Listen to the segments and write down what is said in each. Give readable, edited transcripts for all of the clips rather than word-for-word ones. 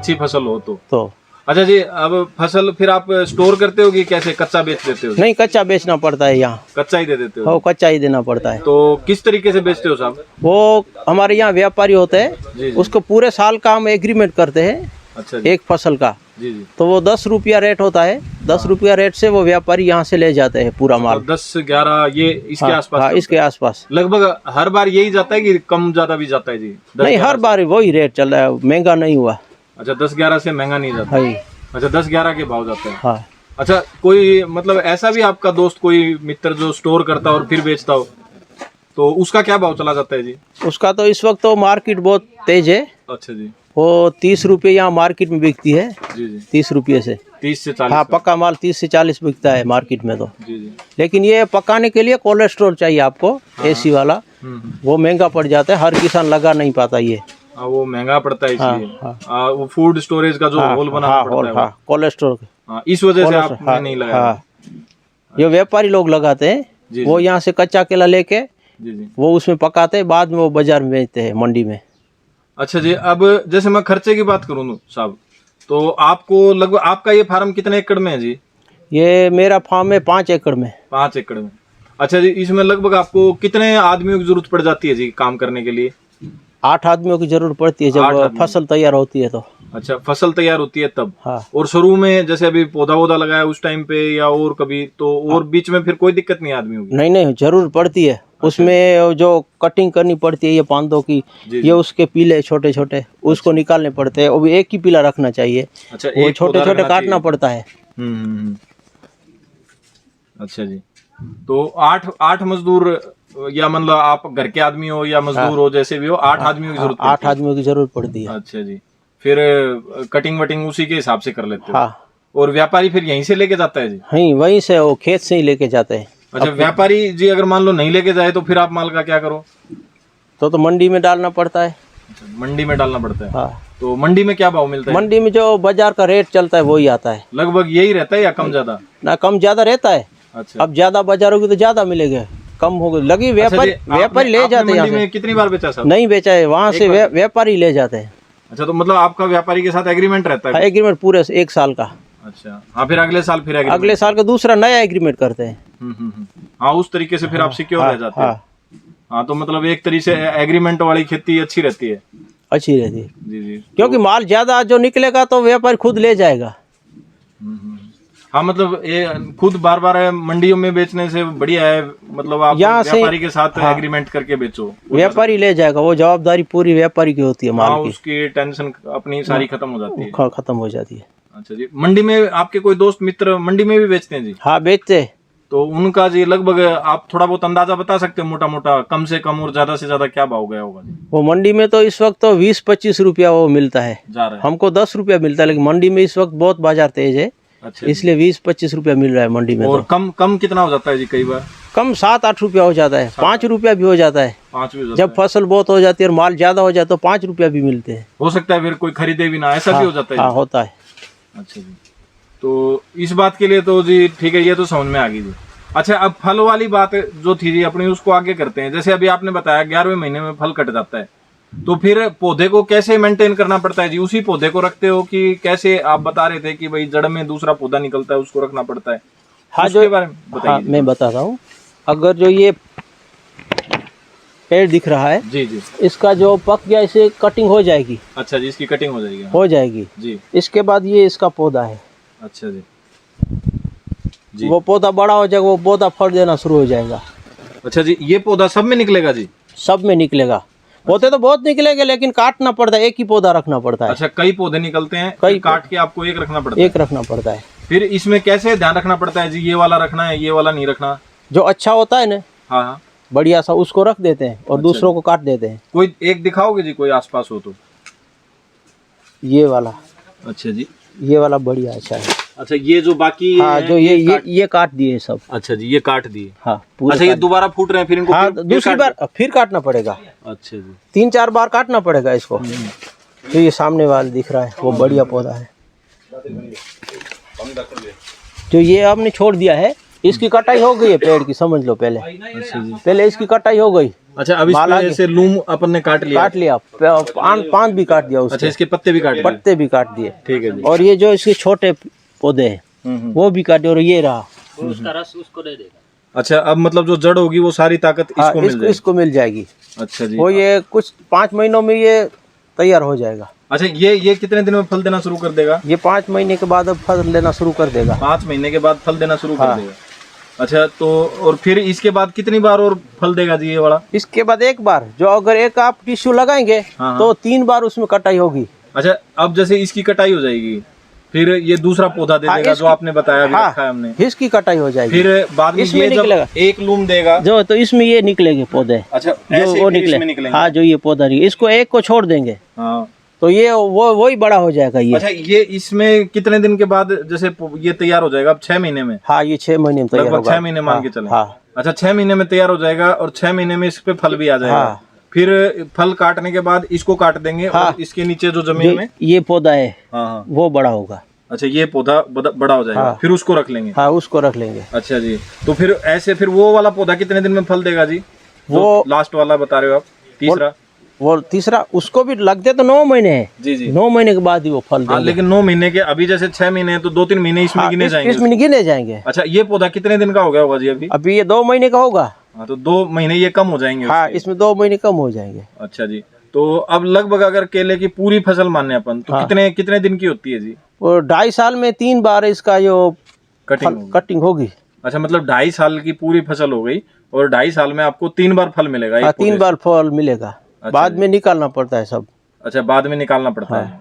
अच्छी फसल हो तो। अच्छा जी, अब फसल फिर आप स्टोर करते हो कि कैसे, कच्चा बेच देते हो? नहीं, कच्चा बेचना पड़ता है यहाँ। कच्चा ही दे देते हो? हो, कच्चा ही देना पड़ता है। तो किस तरीके से बेचते हो साहब? वो हमारे यहाँ व्यापारी होते हैं, जी जी। उसको पूरे साल का हम एग्रीमेंट करते हैं। अच्छा जी। एक फसल का जी जी। तो वो 10 रुपया रेट होता है। 10 रुपया रेट से वो व्यापारी यहाँ से ले जाते हैं पूरा माल। 10-11 ये इसके हाँ, आसपास? हाँ, इसके आसपास। लगभग हर बार यही जाता है कि कम ज्यादा भी जाता है जी? नहीं, हर बार वही रेट चल रहा है, महंगा नहीं हुआ। अच्छा, 10-11 से महंगा नहीं जाता? हाँ। अच्छा, 10-11 के भाव जाते हैं? हाँ। अच्छा, कोई मतलब ऐसा भी आपका दोस्त कोई मित्र जो स्टोर करता हो और फिर बेचता हो, तो उसका क्या भाव चला जाता है जी? उसका तो इस वक्त तो मार्केट बहुत तेज है। अच्छा जी। वो 30 रुपये यहाँ मार्केट में बिकती है। जी जी। 30 रुपये से 30 से 40? हाँ, पक्का माल 30 से 40 बिकता है मार्केट में तो। जी जी। लेकिन ये पकाने के लिए कोलेस्ट्रॉल चाहिए आपको, एसी वाला। वो महंगा पड़ जाता है, हर किसान लगा नहीं पाता ये। वो महंगा पड़ता है इसलिए। हाँ। वो फूड स्टोरेज का जो होल बनाना पड़ता है। हाँ, कोलेस्ट्रॉल। इस वजह से आपने नहीं लगाया? हाँ, ये व्यापारी लोग लगाते हैं। वो यहाँ से कच्चा केला लेके वो उसमें पकाते हैं, बाद में वो बाजार में बेचते हैं, मंडी में। अच्छा जी, अब जैसे मैं खर्चे की बात करूँ साहब, तो आपको लगभग, आपका ये फार्म कितने एकड़ में है जी? ये मेरा फार्म है 5 एकड़ में। 5 एकड़ में। अच्छा जी, इसमें लगभग आपको कितने आदमियों की जरूरत पड़ जाती है जी काम करने के लिए? 8 आदमियों की जरूरत पड़ती है जब फसल तैयार होती है तो। अच्छा, फसल तैयार होती है तब? हाँ। और शुरू में जैसे अभी पौधा वोधा लगाया उस टाइम पे या और कभी तो और बीच में फिर कोई दिक्कत नहीं आदमियों की? नहीं, जरूर पड़ती है। उसमें जो कटिंग करनी पड़ती है ये पांदों की, ये उसके पीले छोटे छोटे उसको निकालने पड़ते हैं। वो भी एक ही पीला रखना चाहिए। अच्छा, वो छोटे छोटे काटना पड़ता है। अच्छा जी, तो 8 मजदूर, या मतलब आप घर के आदमी हो या मजदूर हो, जैसे भी हो, 8 आदमियों की जरूरत पड़ती है? 8 आदमियों की जरूरत पड़ती है। अच्छा जी, फिर कटिंग वटिंग उसी के हिसाब से कर लेते हो? हाँ। और व्यापारी फिर यहीं से लेके जाता है जी? हाँ, वहीं से, वो खेत से ही लेके जाते हैं। अच्छा, व्यापारी जी अगर मान लो नहीं लेके जाए तो फिर आप माल का क्या करो? तो मंडी में डालना पड़ता है। अच्छा, मंडी में डालना पड़ता है। हाँ। तो मंडी में क्या भाव मिलता है? मंडी में जो बाजार का रेट चलता है वही आता है। लगभग यही रहता है या कम ज्यादा? ना, कम ज्यादा रहता है। अच्छा। अब ज्यादा बाजार होगी तो ज्यादा मिलेगा, कम होगी लगी व्यापारी ले जाते हैं। मंडी में कितनी बार बेचा साहब? नहीं बेचा है, वहाँ से व्यापारी ले जाते हैं। अच्छा, तो मतलब आपका व्यापारी के साथ एग्रीमेंट रहता है? एग्रीमेंट पूरे 1 साल का। अच्छा, हाँ, फिर अगले साल फिर अगले साल का दूसरा नया एग्रीमेंट करते हैं। हाँ, उस तरीके से फिर आप सिक्योर रह जाते हैं। हाँ, तो मतलब एक तरीके से एग्रीमेंट वाली खेती अच्छी रहती है? अच्छी रहती है जी जी। क्योंकि माल ज्यादा जो निकलेगा तो व्यापारी खुद ले जाएगा। हाँ, मतलब ये खुद बार बार मंडियों में बेचने से बढ़िया है, मतलब आप व्यापारी के साथ एग्रीमेंट करके बेचो, व्यापारी ले जाएगा। वो जवाबदारी पूरी व्यापारी की होती है माल की। उसकी टेंशन अपनी सारी खत्म हो जाती है। खत्म हो जाती है। अच्छा जी, मंडी में आपके कोई दोस्त मित्र मंडी में भी बेचते हैं जी? हाँ, बेचते। तो उनका जी लगभग आप थोड़ा बहुत अंदाजा बता सकते हो, मोटा मोटा, कम से कम और ज्यादा से ज्यादा क्या भाव गया होगा जी? वो मंडी में तो इस वक्त तो 20-25 रुपया वो मिलता है, जा रहा है। हमको 10 रुपया मिलता है, लेकिन मंडी में इस वक्त बहुत बाजार तेज है। अच्छा, इसलिए 20-25 रुपया मिल रहा है मंडी में। और कम कम कितना हो जाता है जी? कई बार कम 7-8 रुपया हो जाता है, 5 रुपया भी हो जाता है। 5 भी हो जाता जब फसल बहुत हो जाती है और माल ज्यादा हो जाता है तो 5 रुपया भी मिलते हैं। हो सकता है फिर कोई खरीदे भी ना, ऐसा भी हो जाता है? हाँ, होता है। अच्छा जी, तो इस बात के लिए तो जी ठीक है, ये तो समझ में आ गई जी। अच्छा, अब फल वाली बात जो थी जी अपनी, उसको आगे करते हैं। जैसे अभी आपने बताया 11वें महीने में फल कट जाता है, तो फिर पौधे को कैसे मेंटेन करना पड़ता है जी? उसी पौधे को रखते हो कि कैसे? आप बता रहे थे कि भाई जड़ में दूसरा पौधा निकलता है, उसको रखना पड़ता है। हाँ, उसके बारे में बताइए। हाँ, मैं बताता हूँ। अगर जो ये पेड़ दिख रहा है जी जी, इसका जो पक गया, इसे कटिंग हो जाएगी। अच्छा जी, इसकी कटिंग हो जाएगी? हो जाएगी जी। इसके बाद ये इसका पौधा है। अच्छा जी जी, वो पौधा बड़ा हो जाएगा, वो पौधा फल देना शुरू हो जाएगा। अच्छा जी, ये पौधा सब में निकलेगा जी? सब में निकलेगा। पौधे तो बहुत निकलेंगे, लेकिन काटना पड़ता है, एक ही पौधा रखना पड़ता है। अच्छा, कई पौधे निकलते हैं, कई काट के आपको एक रखना पड़ता है? एक रखना पड़ता है। फिर इसमें कैसे ध्यान रखना पड़ता है जी? ये वाला रखना है, ये वाला नहीं रखना? जो अच्छा होता है ना, हाँ हाँ, बढ़िया सा, उसको रख देते हैं और दूसरों को काट देते हैं। कोई एक दिखाओगे जी, कोई आसपास हो तो? ये वाला। अच्छा जी, ये वाला बढ़िया अच्छा है। अच्छा, ये जो बाकी हाँ, जो ये काट दिए सब। अच्छा जी, ये काट दिए। हाँ, पूरे। अच्छा, ये दोबारा फूट रहे हैं, फिर इनको हाँ, दूसरी बार फिर काटना पड़ेगा। अच्छा जी, 3-4 बार काटना पड़ेगा इसको। तो ये सामने वाला दिख रहा है वो बढ़िया पौधा है। जो ये आपने छोड़ दिया है, इसकी कटाई हो गई है पेड़ की, समझ लो पहले। अच्छा जी। पहले इसकी कटाई हो गई। अच्छा, अब माला इसमें ऐसे लूम अपन ने काट लिया। पान भी काट दिया अच्छा, उसके, इसके पत्ते भी काट दिए। पत्ते भी काट दिए। ठीक है जी। और ये जो इसके छोटे पौधे हैं वो भी काट दिए। और ये रहा उसका रस उसको दे देगा। अच्छा, अब मतलब जो जड़ होगी वो सारी ताकत इसको मिल जाएगी। इसको मिल जाएगी। अच्छा जी। वो ये कुछ 5 महीनों में ये तैयार हो जाएगा। अच्छा, ये कितने दिन में फल देना शुरू कर देगा? ये 5 महीने के बाद अब फल लेना शुरू कर देगा। 5 महीने के बाद फल देना शुरू कर देगा। अच्छा, तो और फिर इसके बाद कितनी बार और फल देगा जी ये वाला? इसके बाद एक बार, जो अगर एक आप टिश्यू लगाएंगे तो 3 बार उसमें कटाई होगी। अच्छा, अब जैसे इसकी कटाई हो जाएगी, फिर ये दूसरा पौधा दे देगा जो आपने बताया अभी रखा है हमने। इसकी कटाई हो जाएगी। फिर बाद में ये जब एक लूम देगा जो, तो इसमें ये निकलेंगे पौधे। अच्छा, जो वो निकलेंगे। हाँ, जो ये पौधा नहीं, इसको एक को छोड़ देंगे हाँ, तो ये वही बड़ा हो जाएगा ये। अच्छा, ये इसमें कितने दिन के बाद जैसे ये तैयार हो जाएगा? अब 6 महीने में? हाँ, ये 6 महीने में तैयार होगा। 6 महीने मान के चले। हाँ। अच्छा, 6 महीने में तैयार हो जाएगा और 6 महीने में इस पे फल भी आ जाएगा। हाँ। फिर फल काटने के बाद इसको काट देंगे। हाँ। और इसके नीचे जो जमीन में ये पौधा है हाँ वो बड़ा होगा। अच्छा, ये पौधा बड़ा हो जाएगा। हाँ। फिर उसको रख लेंगे। हाँ, उसको रख लेंगे। अच्छा जी, तो फिर ऐसे फिर वो वाला पौधा कितने दिन में फल देगा जी? वो लास्ट वाला बता रहे हो आप, तीसरा? वो तीसरा उसको भी लगते तो 9 महीने है जी जी। 9 महीने के बाद ही वो फल देंगे। लेकिन 9 महीने के, अभी जैसे 6 महीने हैं तो 2-3 महीने इसमें गिने जाएंगे। इसमें गिने जाएंगे। अच्छा, ये पौधा कितने दिन का हो गया होगा जी अभी? अभी ये 2 महीने का होगा। हाँ, तो 2 महीने ये कम हो जाएंगे। हाँ, इसमें 2 महीने कम हो जाएंगे। अच्छा जी, तो अब लगभग अगर केले की पूरी फसल माने अपन तो कितने दिन की होती है जी? और 2.5 साल में 3 बार इसका जो कटिंग होगी। अच्छा, मतलब 2.5 साल की पूरी फसल हो गई और 2.5 साल में आपको 3 बार फल मिलेगा? हाँ, 3 बार फल मिलेगा। बाद में निकालना पड़ता है सब। अच्छा, बाद में निकालना पड़ता है।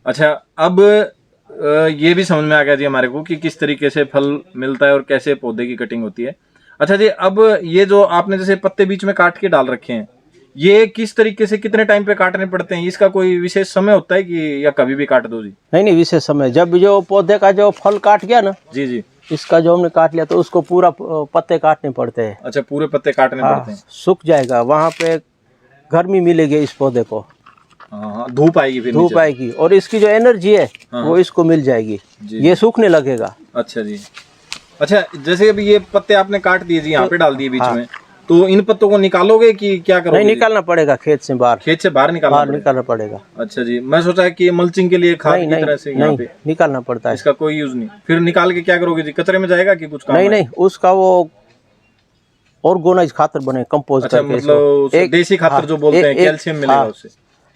अच्छा, अब ये भी समझ में आ गया जी हमारे को कि किस तरीके से फल मिलता है और कैसे पौधे की कटिंग होती है। अच्छा जी, अब ये जो आपने जैसे पत्ते बीच में काट के डाल रखे हैं, ये किस तरीके से कितने टाइम पे काटने पड़ते हैं? इसका कोई विशेष समय होता है कि या कभी भी काट दो जी? नहीं, विशेष समय, जब जो पौधे का जो फल काट गया ना जी जी, इसका जो हमने काट लिया तो उसको पूरा पत्ते काटने पड़ते हैं। अच्छा, पूरे पत्ते काटने पड़ते हैं। सूख जाएगा, वहाँ पे गर्मी मिलेगी इस पौधे को। हाँ, धूप आएगी, फिर धूप आएगी और इसकी जो एनर्जी है वो इसको मिल जाएगी। ये सूखने लगेगा। अच्छा जी। अच्छा, जैसे अभी ये पत्ते आपने काट दिए जी, यहाँ पे डाल दिए बीच में, तो इन पत्तों को निकालोगे कि क्या करोगे? नहीं, निकालना पड़ेगा खेत से बाहर। खेत से बाहर निकालना पड़ेगा। अच्छा जी, मैं सोचा कि मल्चिंग के लिए खाद की तरह से यहाँ पे निकालना पड़ता है। इसका कोई यूज नहीं। फिर निकाल के क्या करोगे जी? कचरे में जाएगा कि कुछ काम? नहीं, उसका वो ऑर्गेनाइज खातर बने, कंपोस्ट करके। मतलब देसी खातर जो बोलते हैं, कैल्शियम मिलेगा उससे।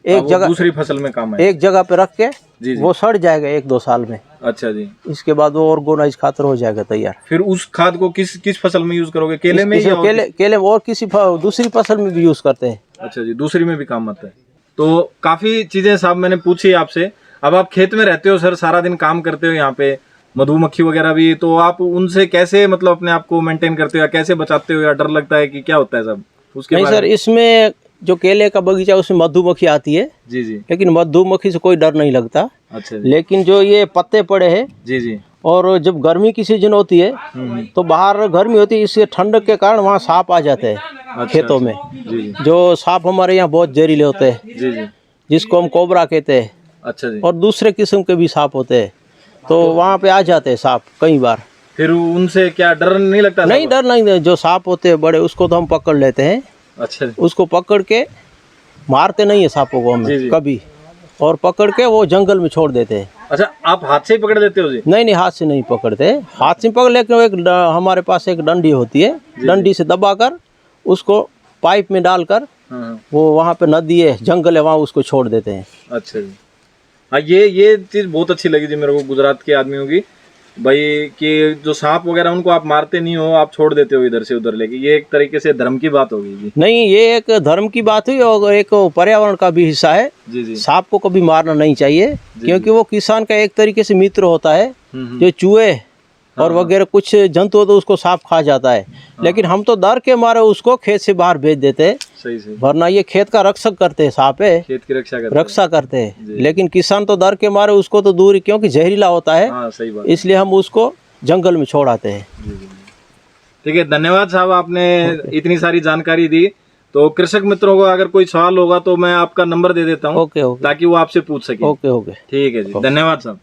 एक जगह दूसरी फसल में काम है। एक जगह पे रख के वो सड़ जाएगा 1-2 साल में। अच्छा जी। इसके बाद वो ऑर्गेनाइज खातर हो जाएगा तैयार। फिर उस खाद को किस फसल में यूज करोगे? केले में? केले और किसी दूसरी फसल में भी यूज करते हैं। अच्छा जी, दूसरी में भी काम आता है। तो काफी चीजें साहब मैंने पूछी आपसे। अब आप खेत में रहते हो सर, सारा दिन काम करते हो यहाँ पे, मधुमक्खी वगैरह भी, तो आप उनसे कैसे मतलब अपने आप को मेंटेन करते हो या कैसे बचाते हो, या डर लगता है कि क्या होता है सब उसके? नहीं सर, इसमें जो केले का बगीचा उसमें मधुमक्खी आती है। जी जी। लेकिन मधुमक्खी से कोई डर नहीं लगता। अच्छा जी। लेकिन जो ये पत्ते पड़े हैं जी जी, और जब गर्मी की सीजन होती है तो बाहर गर्मी होती है, इससे ठंडक के कारण वहाँ सांप आ जाते हैं खेतों में। जी। जो सांप हमारे यहाँ बहुत जहरीले होते हैं। जी जी, जिसको हम कोबरा कहते हैं। अच्छा जी। और दूसरे किस्म के भी सांप होते हैं, तो वहाँ पे आ जाते हैं सांप कई बार। फिर उनसे क्या डर नहीं लगता? नहीं, डर नहीं। जो सांप होते हैं बड़े, उसको तो हम पकड़ लेते हैं। अच्छा, उसको पकड़ के मारते नहीं है सांपों को हमें कभी, और पकड़ के वो जंगल में छोड़ देते हैं। अच्छा, आप हाथ से ही पकड़ लेते हो जी? नहीं, हाथ से नहीं पकड़ते। हाथ से पकड़ लेके एक हमारे पास एक डंडी होती है, डंडी से दबाकर उसको पाइप में डालकर वो वहाँ पे नदी है, जंगल है, वहाँ उसको छोड़ देते हैं। अच्छा जी। हाँ, ये चीज़ बहुत अच्छी लगी जी मेरे को गुजरात के आदमियों की, भाई, कि जो सांप वगैरह उनको आप मारते नहीं हो, आप छोड़ देते हो इधर से उधर लेके। ये एक तरीके से धर्म की बात होगी जी। नहीं, ये एक धर्म की बात हुई और एक पर्यावरण का भी हिस्सा है। जी जी। सांप को कभी मारना नहीं चाहिए, क्योंकि वो किसान का एक तरीके से मित्र होता है। जो चूहे और वगैरह कुछ जंतु हो तो उसको सांप खा जाता है। लेकिन हम तो डर के मारे उसको खेत से बाहर भेज देते हैं। सही सही। वरना ये खेत का रक्षक करते हैं, सांप है, खेत की रक्षा करते हैं। लेकिन किसान तो डर के मारे उसको तो दूर, क्योंकि जहरीला होता है। हाँ, सही बात। इसलिए हम उसको जंगल में छोड़ आते हैं। ठीक है, धन्यवाद साहब, आपने इतनी सारी जानकारी दी। तो कृषक मित्रों को अगर कोई सवाल होगा तो मैं आपका नंबर दे देता हूँ, ताकि वो आपसे पूछ सके। ओके। ठीक है जी, धन्यवाद साहब।